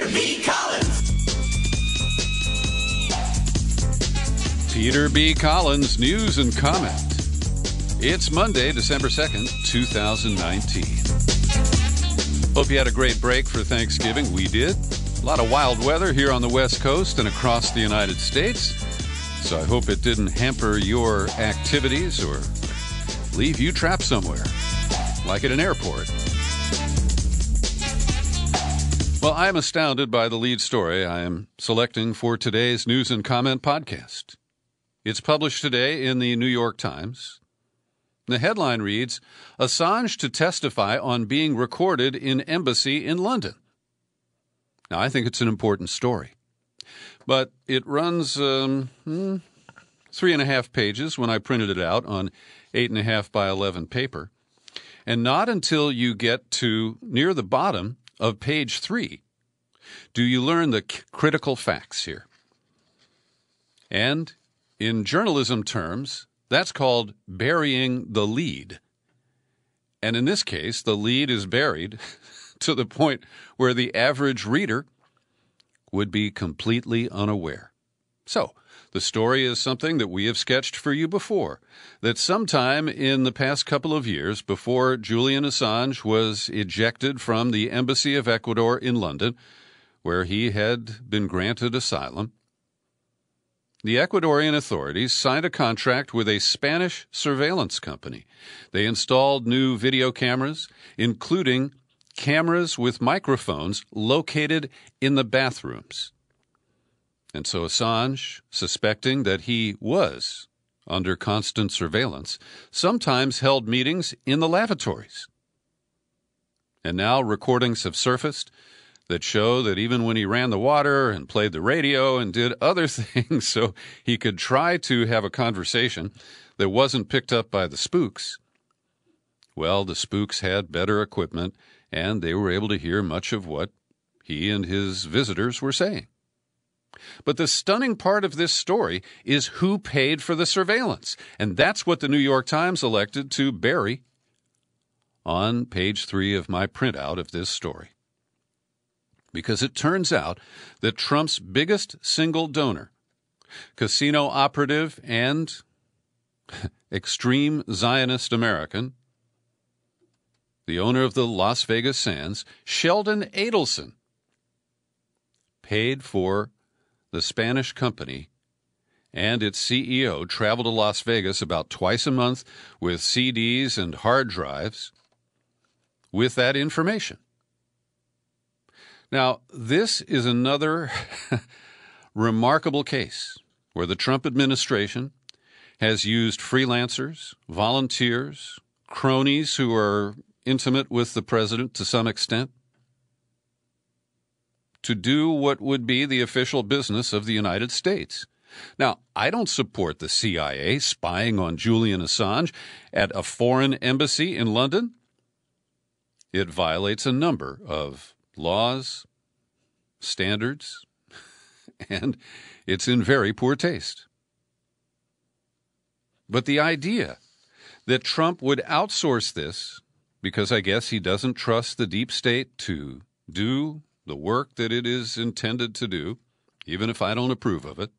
Peter B. Collins. Peter B. Collins, news and comment. It's Monday, December 2nd, 2019. Hope you had a great break for Thanksgiving. We did. A lot of wild weather here on the West Coast and across the United States. So I hope it didn't hamper your activities or leave you trapped somewhere, like at an airport. Well, I'm astounded by the lead story I am selecting for today's News and Comment podcast. It's published today in the New York Times. The headline reads, Assange to testify on being recorded in embassy in London. Now, I think it's an important story, but it runs 3.5 pages when I printed it out on 8.5 by 11 paper, and not until you get to near the bottom of page 3 do you learn the critical facts here. And in journalism terms, that's called burying the lead. And in this case, the lead is buried to the point where the average reader would be completely unaware. So, the story is something that we have sketched for you before, that sometime in the past couple of years, before Julian Assange was ejected from the Embassy of Ecuador in London, where he had been granted asylum, the Ecuadorian authorities signed a contract with a Spanish surveillance company. They installed new video cameras, including cameras with microphones located in the bathrooms. And so Assange, suspecting that he was under constant surveillance, sometimes held meetings in the lavatories. And now recordings have surfaced that show that even when he ran the water and played the radio and did other things so he could try to have a conversation that wasn't picked up by the spooks, well, the spooks had better equipment and they were able to hear much of what he and his visitors were saying. But the stunning part of this story is who paid for the surveillance, and that's what the New York Times elected to bury on page 3 of my printout of this story. Because it turns out that Trump's biggest single donor, casino operative and extreme Zionist American, the owner of the Las Vegas Sands, Sheldon Adelson, paid for the Spanish company and its CEO travel to Las Vegas about twice a month with CDs and hard drives with that information. Now, this is another remarkable case where the Trump administration has used freelancers, volunteers, cronies who are intimate with the president to some extent to do what would be the official business of the United States. Now, I don't support the CIA spying on Julian Assange at a foreign embassy in London. It violates a number of laws, standards, and it's in very poor taste. But the idea that Trump would outsource this because I guess he doesn't trust the deep state to do the work that it is intended to do, even if I don't approve of it.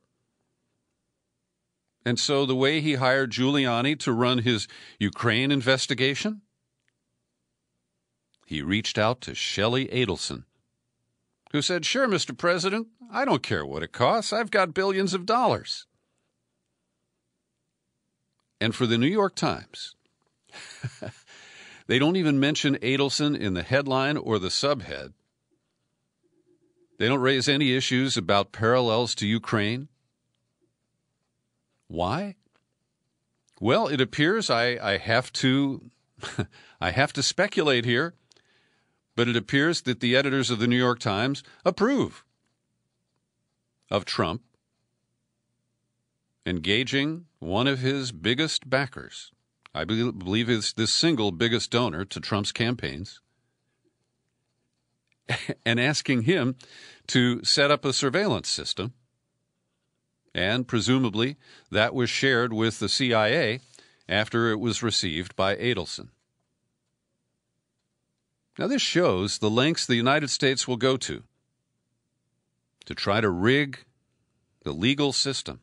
And so the way he hired Giuliani to run his Ukraine investigation, he reached out to Sheldon Adelson, who said, "Sure, Mr. President, I don't care what it costs. I've got billions of dollars." And for the New York Times, they don't even mention Adelson in the headline or the subhead. They don't raise any issues about parallels to Ukraine. Why? Well, it appears I have to I have to speculate here, but it appears that the editors of the New York Times approve of Trump engaging one of his biggest backers, I believe is the single biggest donor to Trump's campaigns, and asking him to set up a surveillance system. And presumably that was shared with the CIA after it was received by Adelson. Now, this shows the lengths the United States will go to to try to rig the legal system.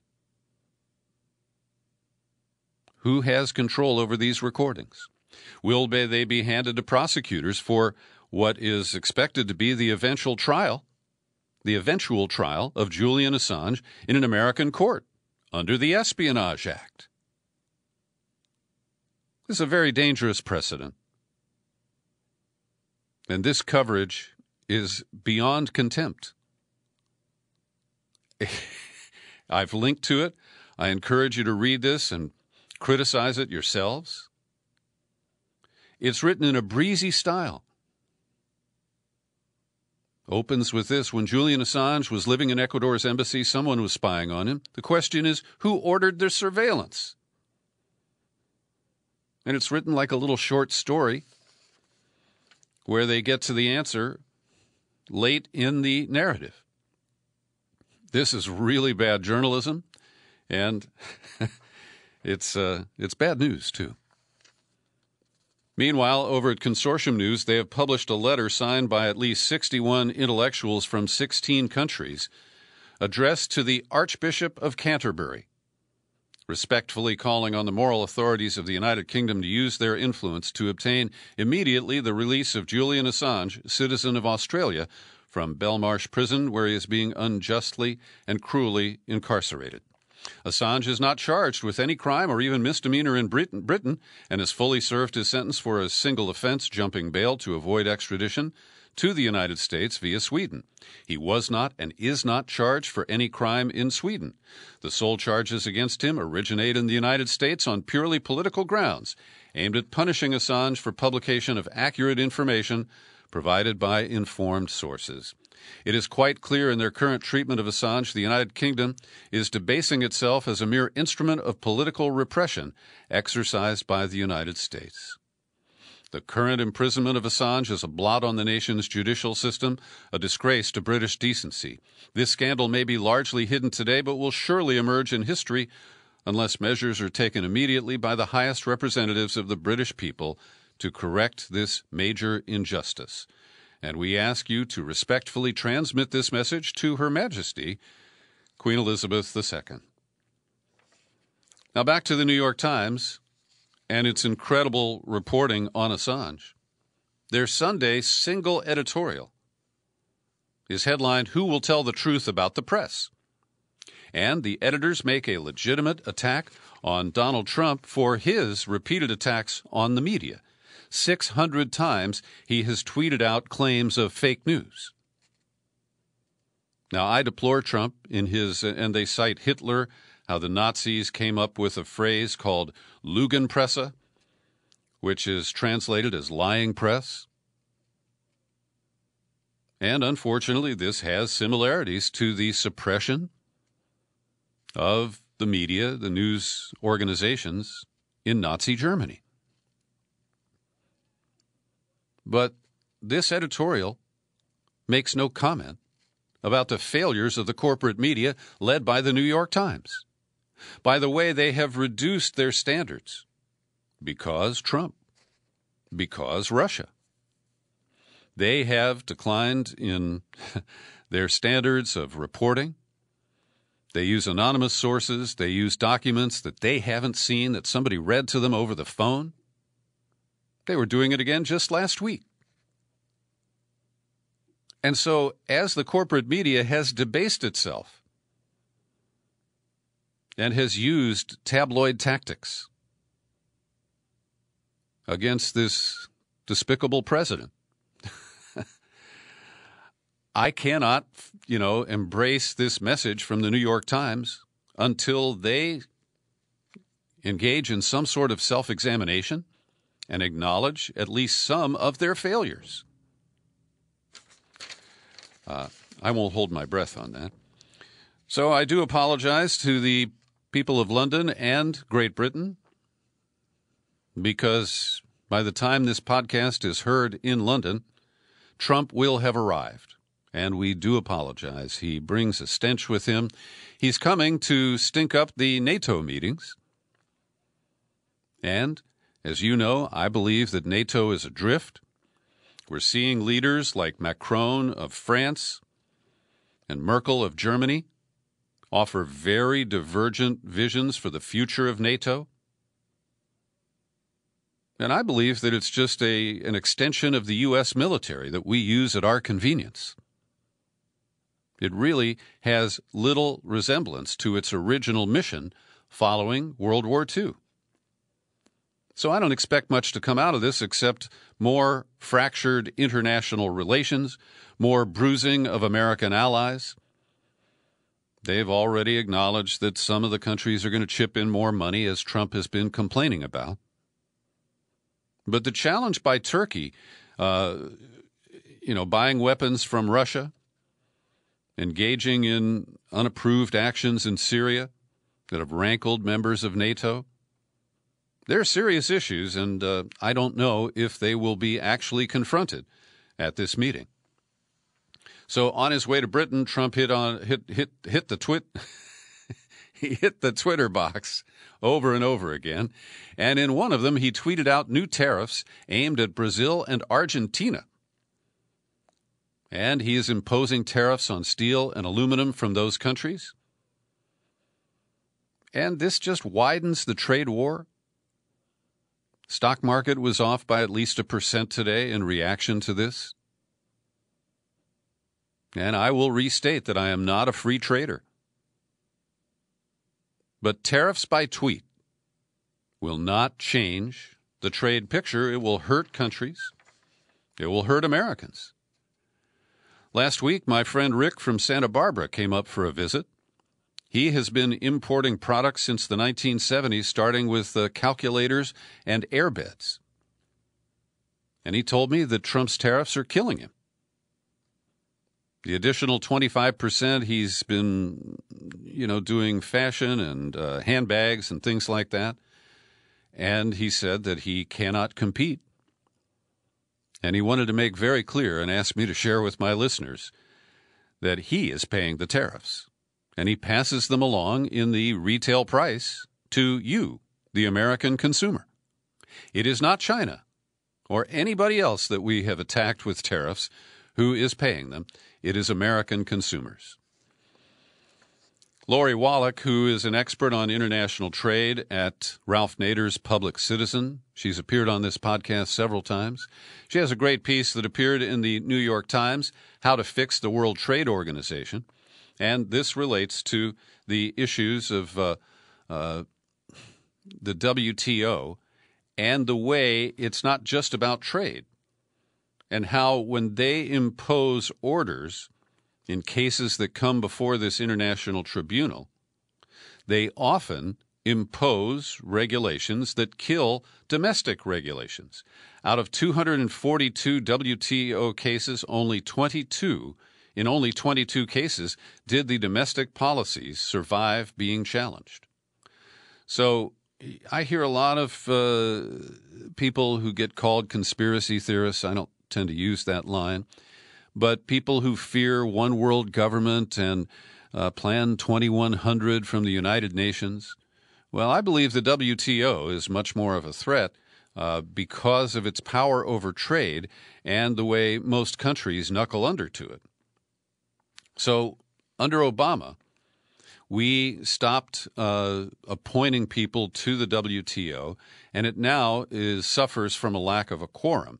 Who has control over these recordings? Will they be handed to prosecutors for what is expected to be the eventual trial of Julian Assange in an American court under the Espionage Act? This is a very dangerous precedent. And this coverage is beyond contempt. I've linked to it. I encourage you to read this and criticize it yourselves. It's written in a breezy style. Opens with this: when Julian Assange was living in Ecuador's embassy, someone was spying on him. The question is, who ordered their surveillance? And it's written like a little short story where they get to the answer late in the narrative. This is really bad journalism, and it's bad news, too. Meanwhile, over at Consortium News, they have published a letter signed by at least 61 intellectuals from 16 countries addressed to the Archbishop of Canterbury, respectfully calling on the moral authorities of the United Kingdom to use their influence to obtain immediately the release of Julian Assange, citizen of Australia, from Belmarsh Prison, where he is being unjustly and cruelly incarcerated. Assange is not charged with any crime or even misdemeanor in Britain and has fully served his sentence for a single offense, jumping bail to avoid extradition to the United States via Sweden. He was not and is not charged for any crime in Sweden. The sole charges against him originate in the United States on purely political grounds, aimed at punishing Assange for publication of accurate information provided by informed sources. It is quite clear in their current treatment of Assange, the United Kingdom is debasing itself as a mere instrument of political repression exercised by the United States. The current imprisonment of Assange is a blot on the nation's judicial system, a disgrace to British decency. This scandal may be largely hidden today, but will surely emerge in history unless measures are taken immediately by the highest representatives of the British people to correct this major injustice. And we ask you to respectfully transmit this message to Her Majesty, Queen Elizabeth II. Now back to the New York Times and its incredible reporting on Assange. Their Sunday single editorial is headlined, "Who Will Tell the Truth About the Press?" And the editors make a legitimate attack on Donald Trump for his repeated attacks on the media. 600 times he has tweeted out claims of fake news. Now, I deplore Trump in his, and they cite Hitler, how the Nazis came up with a phrase called Lügenpresse, which is translated as lying press. And unfortunately, this has similarities to the suppression of the media, the news organizations in Nazi Germany. But this editorial makes no comment about the failures of the corporate media led by the New York Times, by the way they have reduced their standards because Trump, because Russia. They have declined in their standards of reporting. They use anonymous sources. They use documents that they haven't seen, that somebody read to them over the phone. They were doing it again just last week. And so, as the corporate media has debased itself and has used tabloid tactics against this despicable president, I cannot, embrace this message from the New York Times until they engage in some sort of self-examination and acknowledge at least some of their failures. I won't hold my breath on that. So I do apologize to the people of London and Great Britain, because by the time this podcast is heard in London, Trump will have arrived, and we do apologize. He brings a stench with him. He's coming to stink up the NATO meetings. And, as you know, I believe that NATO is adrift. We're seeing leaders like Macron of France and Merkel of Germany offer very divergent visions for the future of NATO. And I believe that it's just an extension of the U.S. military that we use at our convenience. It really has little resemblance to its original mission following World War II. So I don't expect much to come out of this except more fractured international relations, more bruising of American allies. They've already acknowledged that some of the countries are going to chip in more money, as Trump has been complaining about. But the challenge by Turkey, buying weapons from Russia, engaging in unapproved actions in Syria that have rankled members of NATO, they're serious issues, and I don't know if they will be actually confronted at this meeting. So on his way to Britain, Trump hit the he hit the Twitter box over and over again, and in one of them he tweeted out new tariffs aimed at Brazil and Argentina. And he is imposing tariffs on steel and aluminum from those countries. And this just widens the trade war. Stock market was off by at least 1% today in reaction to this. And I will restate that I am not a free trader. But tariffs by tweet will not change the trade picture. It will hurt countries. It will hurt Americans. Last week, my friend Rick from Santa Barbara came up for a visit. He has been importing products since the 1970s, starting with calculators and airbeds. And he told me that Trump's tariffs are killing him. The additional 25%, he's been, doing fashion and handbags and things like that. And he said that he cannot compete. And he wanted to make very clear and asked me to share with my listeners that he is paying the tariffs. And he passes them along in the retail price to you, the American consumer. It is not China or anybody else that we have attacked with tariffs who is paying them. It is American consumers. Lori Wallach, who is an expert on international trade at Ralph Nader's Public Citizen. She's appeared on this podcast several times. She has a great piece that appeared in the New York Times, How to Fix the World Trade Organization. And this relates to the issues of the WTO and the way it's not just about trade, and how when they impose orders in cases that come before this international tribunal, they often impose regulations that kill domestic regulations. Out of 242 WTO cases, in only 22 cases did the domestic policies survive being challenged. So I hear a lot of people who get called conspiracy theorists. I don't tend to use that line. But people who fear one world government and Plan 2100 from the United Nations, well, I believe the WTO is much more of a threat because of its power over trade and the way most countries knuckle under to it. So under Obama, we stopped appointing people to the WTO, and it now suffers from a lack of a quorum.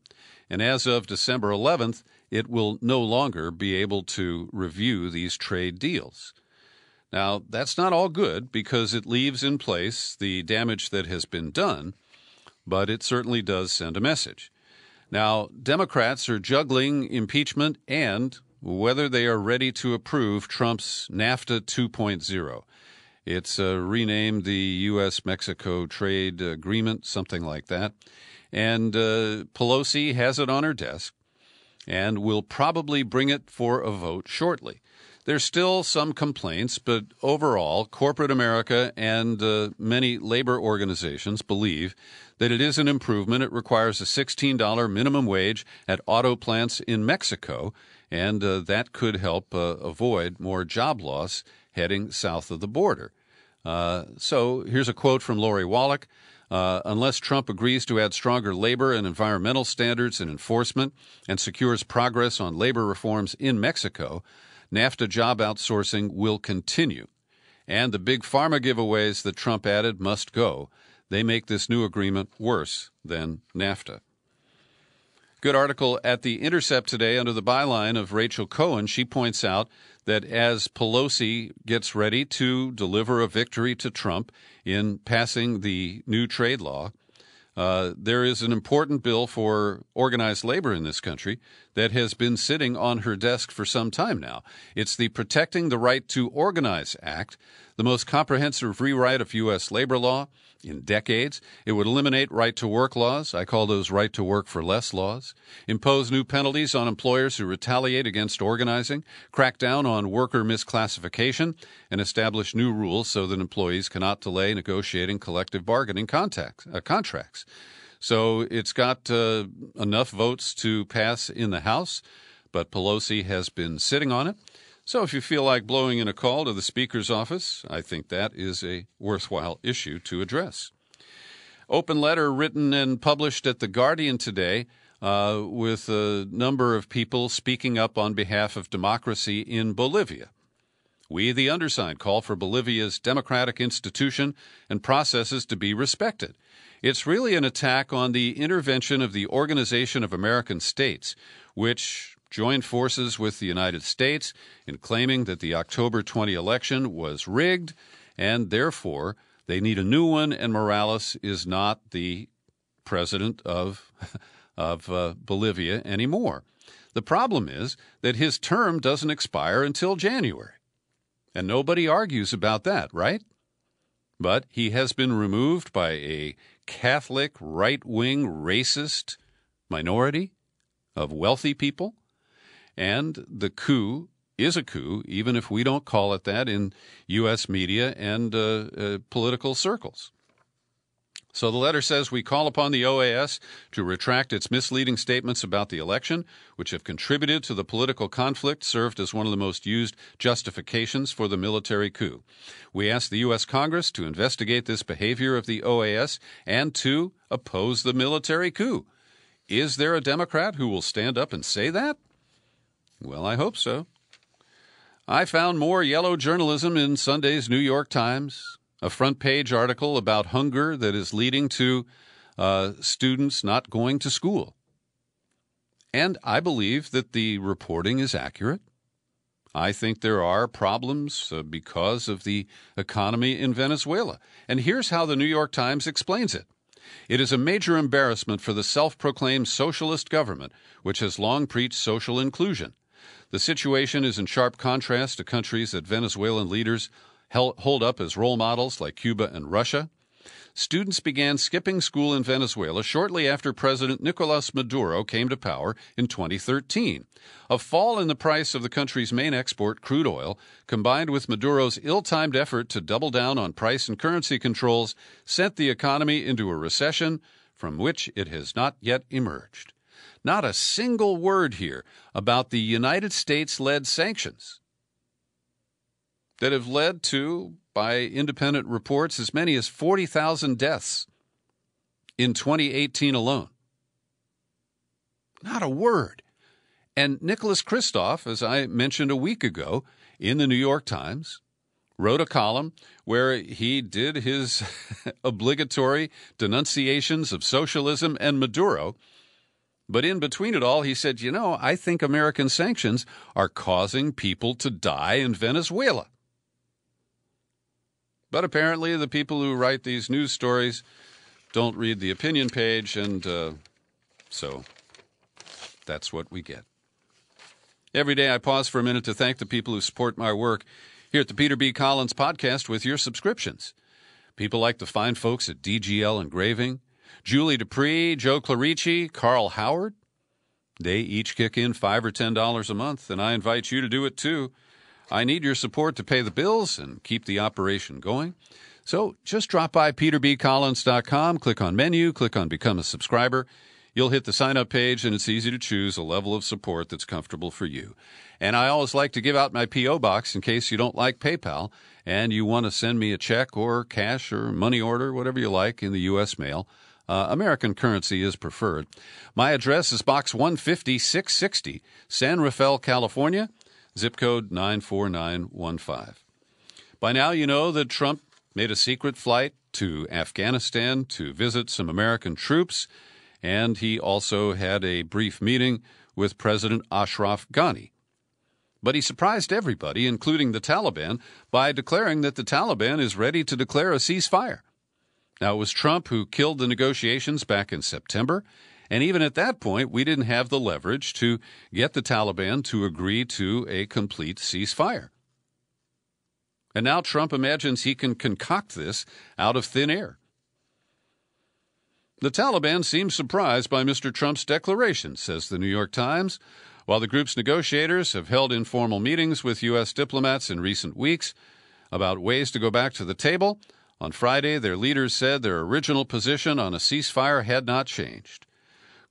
And as of December 11th, it will no longer be able to review these trade deals. Now, that's not all good because it leaves in place the damage that has been done, but it certainly does send a message. Now, Democrats are juggling impeachment and whether they are ready to approve Trump's NAFTA 2.0. It's renamed the U.S.-Mexico Trade Agreement, something like that. And Pelosi has it on her desk and will probably bring it for a vote shortly. There's still some complaints, but overall, corporate America and many labor organizations believe that it is an improvement. It requires a $16 minimum wage at auto plants in Mexico, and that could help avoid more job loss heading south of the border. So here's a quote from Lori Wallach. Unless Trump agrees to add stronger labor and environmental standards and enforcement and secures progress on labor reforms in Mexico, NAFTA job outsourcing will continue. And the big pharma giveaways that Trump added must go. They make this new agreement worse than NAFTA. Good article at The Intercept today under the byline of Rachel Cohen. She points out that as Pelosi gets ready to deliver a victory to Trump in passing the new trade law, there is an important bill for organized labor in this country that has been sitting on her desk for some time now. It's the Protecting the Right to Organize Act, the most comprehensive rewrite of U.S. labor law in decades. It would eliminate right-to-work laws. I call those right-to-work-for-less laws. Impose new penalties on employers who retaliate against organizing. Crack down on worker misclassification. And establish new rules so that employees cannot delay negotiating collective bargaining contracts. So it's got enough votes to pass in the House, but Pelosi has been sitting on it. So if you feel like blowing in a call to the Speaker's office, I think that is a worthwhile issue to address. Open letter written and published at The Guardian today with a number of people speaking up on behalf of democracy in Bolivia. We, the undersigned, call for Bolivia's democratic institution and processes to be respected. It's really an attack on the intervention of the Organization of American States, which joined forces with the United States in claiming that the October 20 election was rigged, and therefore they need a new one, and Morales is not the president of Bolivia anymore. The problem is that his term doesn't expire until January, and nobody argues about that, right? But he has been removed by a Catholic, right-wing, racist minority of wealthy people. And the coup is a coup, even if we don't call it that in U.S. media and political circles. So the letter says, we call upon the OAS to retract its misleading statements about the election, which have contributed to the political conflict, served as one of the most used justifications for the military coup. We ask the U.S. Congress to investigate this behavior of the OAS and to oppose the military coup. Is there a Democrat who will stand up and say that? Well, I hope so. I found more yellow journalism in Sunday's New York Times, a front-page article about hunger that is leading to students not going to school. And I believe that the reporting is accurate. I think there are problems because of the economy in Venezuela. And here's how the New York Times explains it. It is a major embarrassment for the self-proclaimed socialist government, which has long preached social inclusion. The situation is in sharp contrast to countries that Venezuelan leaders hold up as role models like Cuba and Russia. Students began skipping school in Venezuela shortly after President Nicolas Maduro came to power in 2013. A fall in the price of the country's main export, crude oil, combined with Maduro's ill-timed effort to double down on price and currency controls, sent the economy into a recession from which it has not yet emerged. Not a single word here about the United States-led sanctions that have led to, by independent reports, as many as 40,000 deaths in 2018 alone. Not a word. And Nicholas Kristof, as I mentioned a week ago in the New York Times, wrote a column where he did his obligatory denunciations of socialism and Maduro. But in between it all, he said, I think American sanctions are causing people to die in Venezuela. But apparently the people who write these news stories don't read the opinion page, and so that's what we get. Every day I pause for a minute to thank the people who support my work here at the Peter B. Collins Podcast with your subscriptions. People like the fine folks at DGL Engraving, Julie Dupree, Joe Clarici, Carl Howard. They each kick in $5 or $10 a month, and I invite you to do it too. I need your support to pay the bills and keep the operation going. So just drop by peterbcollins.com, click on menu, click on Become a Subscriber. You'll hit the sign-up page, and it's easy to choose a level of support that's comfortable for you. And I always like to give out my P.O. box in case you don't like PayPal and you want to send me a check or cash or money order, whatever you like, in the U.S. mail. American currency is preferred. My address is Box 150-660, San Rafael, California, zip code 94915. By now, you know that Trump made a secret flight to Afghanistan to visit some American troops, and he also had a brief meeting with President Ashraf Ghani. But he surprised everybody, including the Taliban, by declaring that the Taliban is ready to declare a ceasefire. Now, it was Trump who killed the negotiations back in September, and even at that point, we didn't have the leverage to get the Taliban to agree to a complete ceasefire. And now Trump imagines he can concoct this out of thin air. The Taliban seems surprised by Mr. Trump's declaration, says the New York Times. While the group's negotiators have held informal meetings with U.S. diplomats in recent weeks about ways to go back to the table, on Friday their leaders said their original position on a ceasefire had not changed.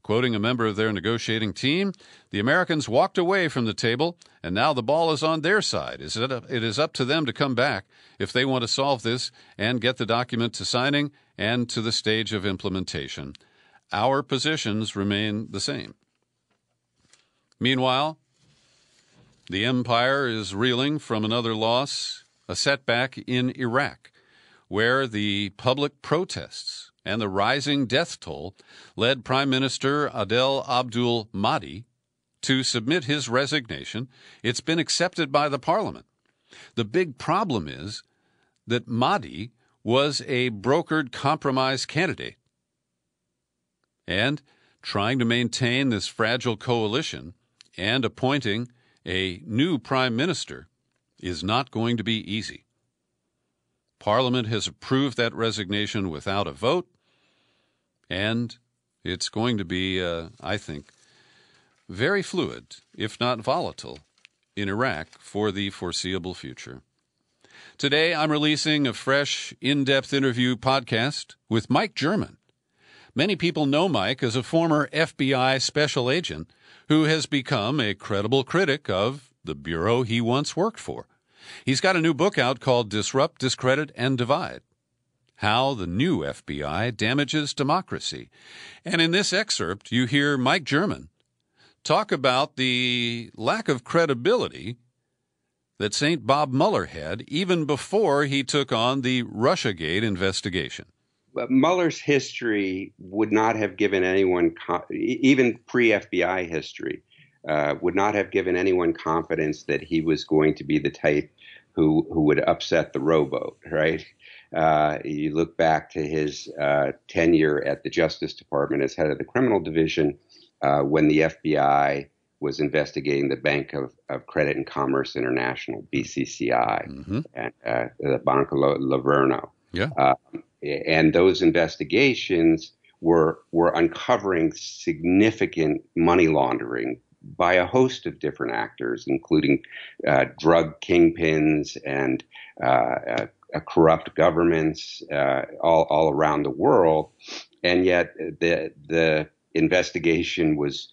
Quoting a member of their negotiating team, the Americans walked away from the table, and now the ball is on their side. It is up to them to come back if they want to solve this and get the document to signing and to the stage of implementation. Our positions remain the same. Meanwhile, the empire is reeling from another loss, a setback in Iraq, where the public protests and the rising death toll led Prime Minister Adel Abdul Mahdi to submit his resignation. It's been accepted by the parliament. The big problem is that Mahdi was a brokered compromise candidate. And trying to maintain this fragile coalition and appointing a new prime minister is not going to be easy. Parliament has approved that resignation without a vote, and it's going to be, I think, very fluid, if not volatile, in Iraq for the foreseeable future. Today, I'm releasing a fresh, in-depth interview podcast with Mike German. Many people know Mike as a former FBI special agent who has become a credible critic of the bureau he once worked for. He's got a new book out called Disrupt, Discredit, and Divide: How the New FBI Damages Democracy. And in this excerpt, you hear Mike German talk about the lack of credibility that St. Bob Muller had even before he took on the Russiagate investigation. Mueller's history would not have given anyone, even pre-FBI history, would not have given anyone confidence that he was going to be the type who would upset the rowboat, right? You look back to his tenure at the Justice Department as head of the criminal division when the FBI was investigating the Bank of Credit and Commerce International, BCCI, and the Banco Laverno. Yeah. And those investigations were uncovering significant money laundering by a host of different actors, including drug kingpins and corrupt governments all around the world. And yet the investigation was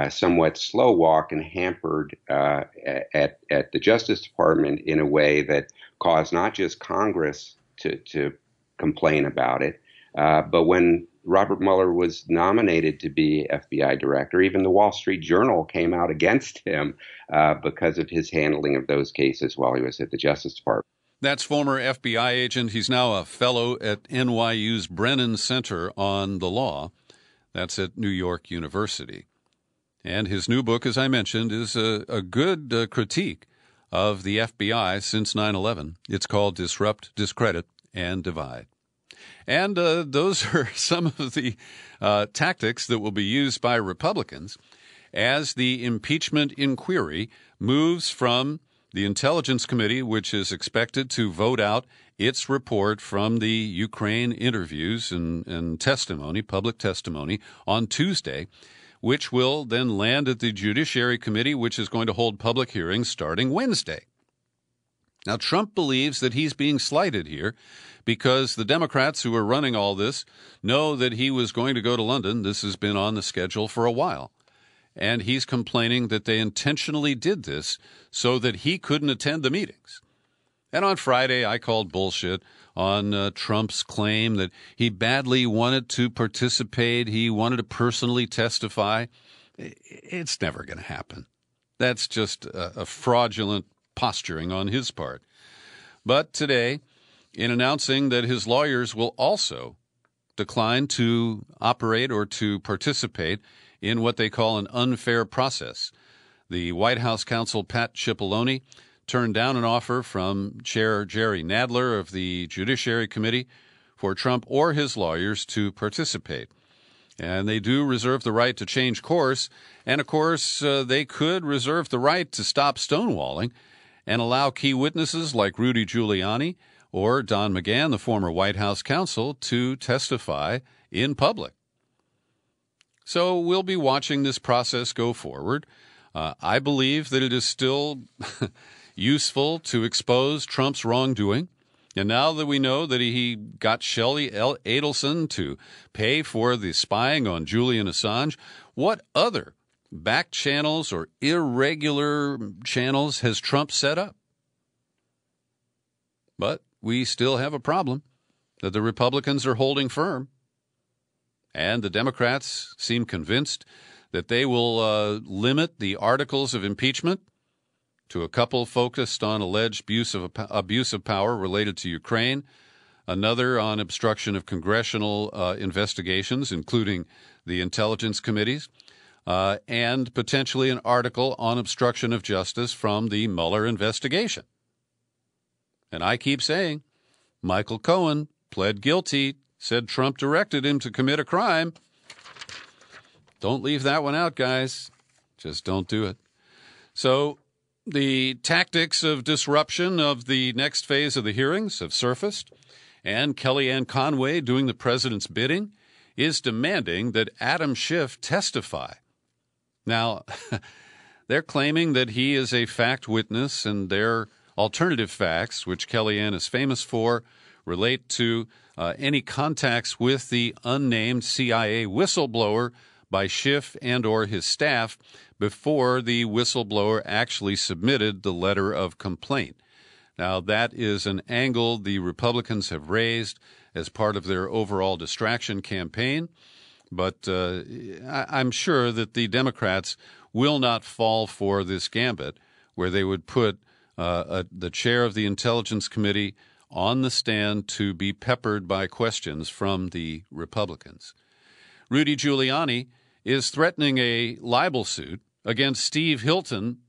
somewhat slow walk and hampered at the Justice Department in a way that caused not just Congress to complain about it, but when Robert Mueller was nominated to be FBI director, even the Wall Street Journal came out against him because of his handling of those cases while he was at the Justice Department. That's former FBI agent. He's now a fellow at NYU's Brennan Center on the Law. That's at New York University. And his new book, as I mentioned, is a good critique of the FBI since 9/11. It's called Disrupt, Discredit, and Divide. And those are some of the tactics that will be used by Republicans as the impeachment inquiry moves from the Intelligence Committee, which is expected to vote out its report from the Ukraine interviews and testimony, public testimony, on Tuesday, which will then land at the Judiciary Committee, which is going to hold public hearings starting Wednesday. Now, Trump believes that he's being slighted here because the Democrats who are running all this know that he was going to go to London. This has been on the schedule for a while. And he's complaining that they intentionally did this so that he couldn't attend the meetings. And on Friday, I called bullshit on Trump's claim that he badly wanted to participate. He wanted to personally testify. It's never going to happen. That's just a fraudulent posturing on his part. But today, in announcing that his lawyers will also decline to operate or to participate in what they call an unfair process, the White House counsel Pat Cipollone turned down an offer from Chair Jerry Nadler of the Judiciary Committee for Trump or his lawyers to participate. And they do reserve the right to change course. And, of course, they could reserve the right to stop stonewalling and allow key witnesses like Rudy Giuliani or Don McGahn, the former White House counsel, to testify in public. So we'll be watching this process go forward. I believe that it is still useful to expose Trump's wrongdoing. And now that we know that he got Sheldon Adelson to pay for the spying on Julian Assange, what other back channels or irregular channels has Trump set up? But we still have a problem that the Republicans are holding firm. And the Democrats seem convinced that they will limit the articles of impeachment to a couple focused on alleged abuse of power related to Ukraine, another on obstruction of congressional investigations, including the intelligence committees, and potentially an article on obstruction of justice from the Muller investigation. And I keep saying, Michael Cohen pled guilty, said Trump directed him to commit a crime. Don't leave that one out, guys. Just don't do it. So the tactics of disruption of the next phase of the hearings have surfaced, and Kellyanne Conway, doing the president's bidding, is demanding that Adam Schiff testify. Now, they're claiming that he is a fact witness, and their alternative facts, which Kellyanne is famous for, relate to any contacts with the unnamed CIA whistleblower by Schiff and or his staff before the whistleblower actually submitted the letter of complaint. Now, that is an angle the Republicans have raised as part of their overall distraction campaign, but I'm sure that the Democrats will not fall for this gambit where they would put the chair of the Intelligence Committee on the stand to be peppered by questions from the Republicans. Rudy Giuliani is threatening a libel suit against Steve Hilton,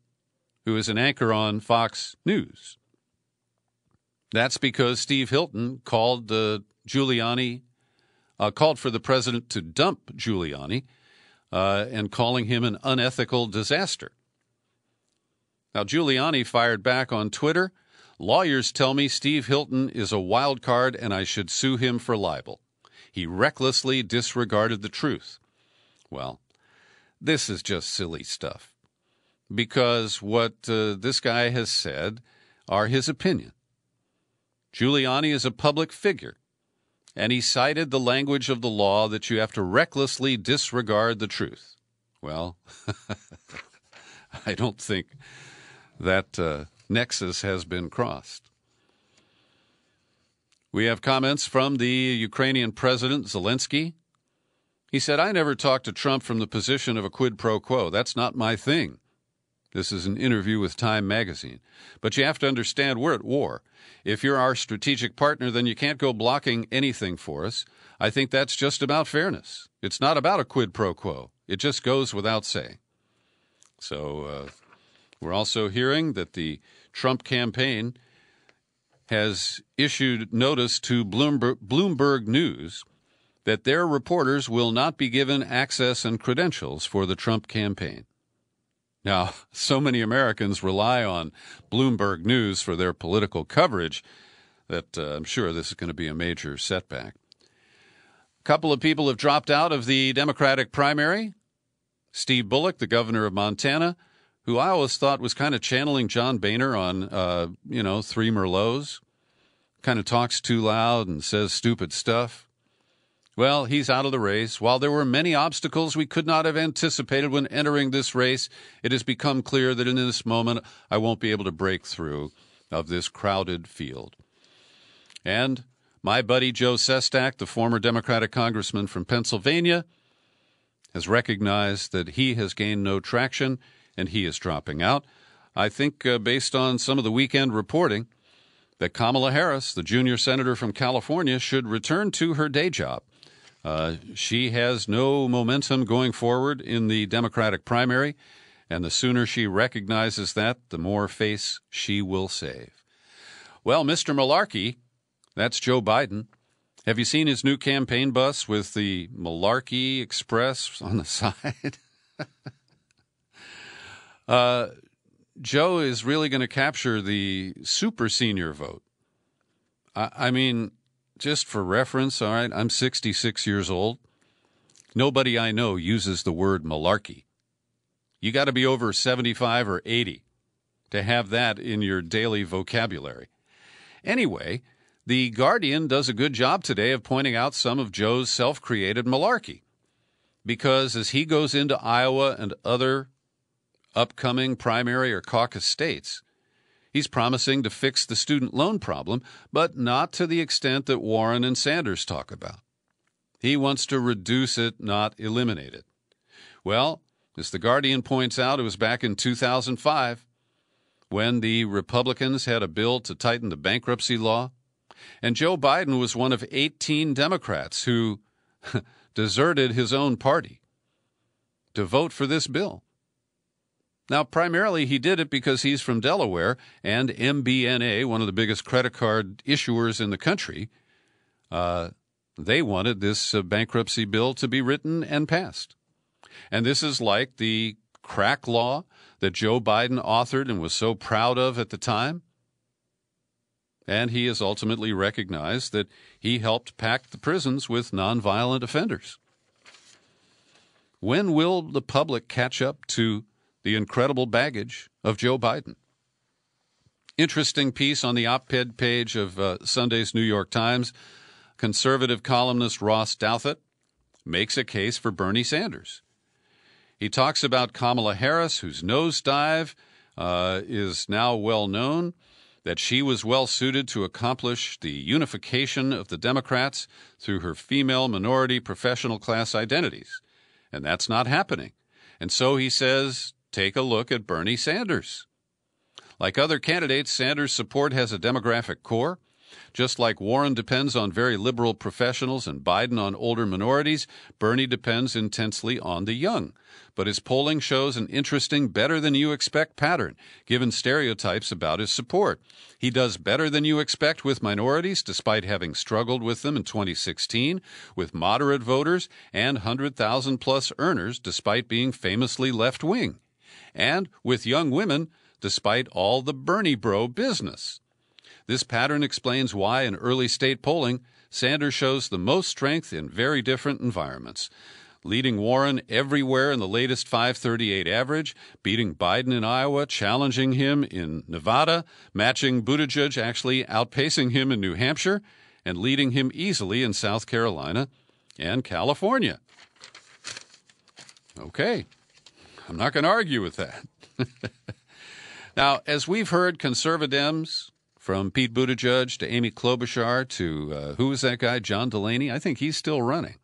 who is an anchor on Fox News. That's because Steve Hilton called for the president to dump Giuliani and calling him an unethical disaster. Now, Giuliani fired back on Twitter, "Lawyers tell me Steve Hilton is a wild card and I should sue him for libel. He recklessly disregarded the truth." Well, this is just silly stuff, because what this guy has said are his opinion. Giuliani is a public figure, and he cited the language of the law that you have to recklessly disregard the truth. Well, I don't think that nexus has been crossed. We have comments from the Ukrainian President Zelensky. He said, "I never talked to Trump from the position of a quid pro quo. That's not my thing." This is an interview with Time magazine. "But you have to understand we're at war. If you're our strategic partner, then you can't go blocking anything for us. I think that's just about fairness. It's not about a quid pro quo. It just goes without saying." So we're also hearing that the Trump campaign has issued notice to Bloomberg News that their reporters will not be given access and credentials for the Trump campaign. Now, so many Americans rely on Bloomberg News for their political coverage that I'm sure this is going to be a major setback. A couple of people have dropped out of the Democratic primary. Steve Bullock, the governor of Montana, who I always thought was kind of channeling John Boehner on, Three Merlots, kind of talks too loud and says stupid stuff. Well, he's out of the race. While there were many obstacles we could not have anticipated when entering this race, it has become clear that in this moment I won't be able to break through of this crowded field. And my buddy Joe Sestak, the former Democratic congressman from Pennsylvania, has recognized that he has gained no traction and he is dropping out. I think based on some of the weekend reporting that Kamala Harris, the junior senator from California, should return to her day job. She has no momentum going forward in the Democratic primary, and the sooner she recognizes that, the more face she will save. Well, Mr. Malarkey, that's Joe Biden. Have you seen his new campaign bus with the Malarkey Express on the side? Joe is really going to capture the super senior vote. I mean, just for reference, all right, I'm 66 years old. Nobody I know uses the word malarkey. You got to be over 75 or 80 to have that in your daily vocabulary. Anyway, The Guardian does a good job today of pointing out some of Joe's self-created malarkey, because as he goes into Iowa and other upcoming primary or caucus states, he's promising to fix the student loan problem, but not to the extent that Warren and Sanders talk about. He wants to reduce it, not eliminate it. Well, as The Guardian points out, it was back in 2005 when the Republicans had a bill to tighten the bankruptcy law, and Joe Biden was one of 18 Democrats who deserted his own party to vote for this bill. Now, primarily he did it because he's from Delaware, and MBNA, one of the biggest credit card issuers in the country, they wanted this bankruptcy bill to be written and passed. And this is like the crack law that Joe Biden authored and was so proud of at the time. And he has ultimately recognized that he helped pack the prisons with nonviolent offenders. When will the public catch up to the incredible baggage of Joe Biden? Interesting piece on the op-ed page of Sunday's New York Times. Conservative columnist Ross Douthat makes a case for Bernie Sanders. He talks about Kamala Harris, whose nosedive is now well known, that she was well suited to accomplish the unification of the Democrats through her female minority professional class identities. And that's not happening. And so he says, take a look at Bernie Sanders. Like other candidates, Sanders' support has a demographic core. Just like Warren depends on very liberal professionals and Biden on older minorities, Bernie depends intensely on the young. But his polling shows an interesting better-than-you-expect pattern, given stereotypes about his support. He does better than you expect with minorities, despite having struggled with them in 2016, with moderate voters and 100,000-plus earners, despite being famously left-wing, and with young women, despite all the Bernie bro business. This pattern explains why in early state polling, Sanders shows the most strength in very different environments, leading Warren everywhere in the latest 538 average, beating Biden in Iowa, challenging him in Nevada, matching Buttigieg, actually outpacing him in New Hampshire, and leading him easily in South Carolina and California. Okay, I'm not going to argue with that. Now, as we've heard, conservatives, from Pete Buttigieg to Amy Klobuchar to, who is that guy, John Delaney? I think he's still running.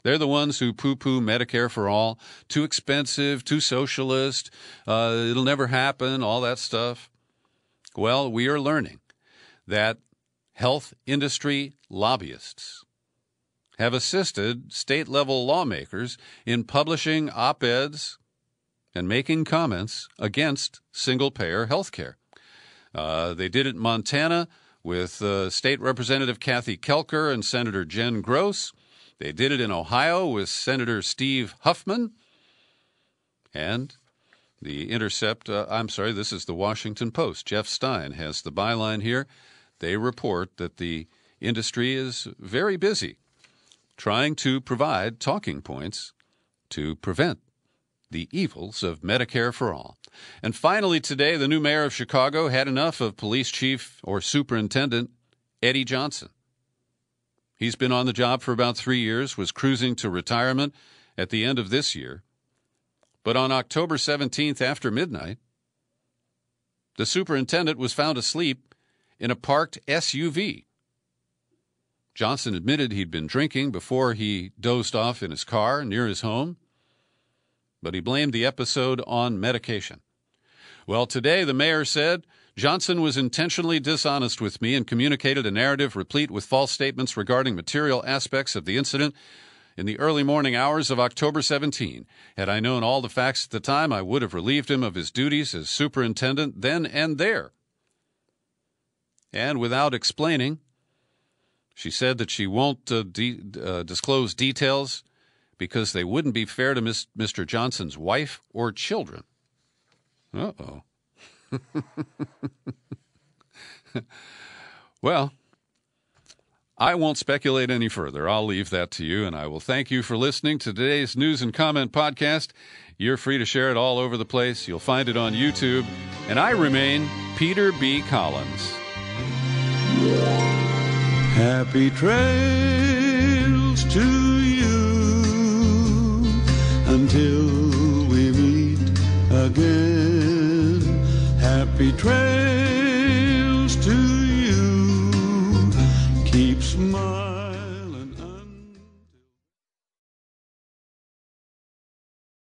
They're the ones who poo-poo Medicare for all, too expensive, too socialist, it'll never happen, all that stuff. Well, we are learning that health industry lobbyists have assisted state-level lawmakers in publishing op-eds and making comments against single-payer health care. They did it in Montana with State Representative Kathy Kelker and Senator Jen Gross. They did it in Ohio with Senator Steve Huffman. And the Intercept, this is the Washington Post. Jeff Stein has the byline here. They report that the industry is very busy trying to provide talking points to prevent the evils of Medicare for all. And finally today, the new mayor of Chicago had enough of police chief or superintendent Eddie Johnson. He's been on the job for about 3 years, was cruising to retirement at the end of this year. But on October 17th after midnight, the superintendent was found asleep in a parked SUV. Johnson admitted he'd been drinking before he dozed off in his car near his home. but he blamed the episode on medication. Well, today the mayor said, Johnson was intentionally dishonest with me and communicated a narrative replete with false statements regarding material aspects of the incident in the early morning hours of October 17. Had I known all the facts at the time, I would have relieved him of his duties as superintendent then and there. And without explaining, she said that she won't disclose details because they wouldn't be fair to Mr. Johnson's wife or children. Uh-oh. Well, I won't speculate any further. I'll leave that to you, and I will thank you for listening to today's News and Comment podcast. You're free to share it all over the place. You'll find it on YouTube. And I remain Peter B. Collins. Happy trails to you until we meet again. Happy trails.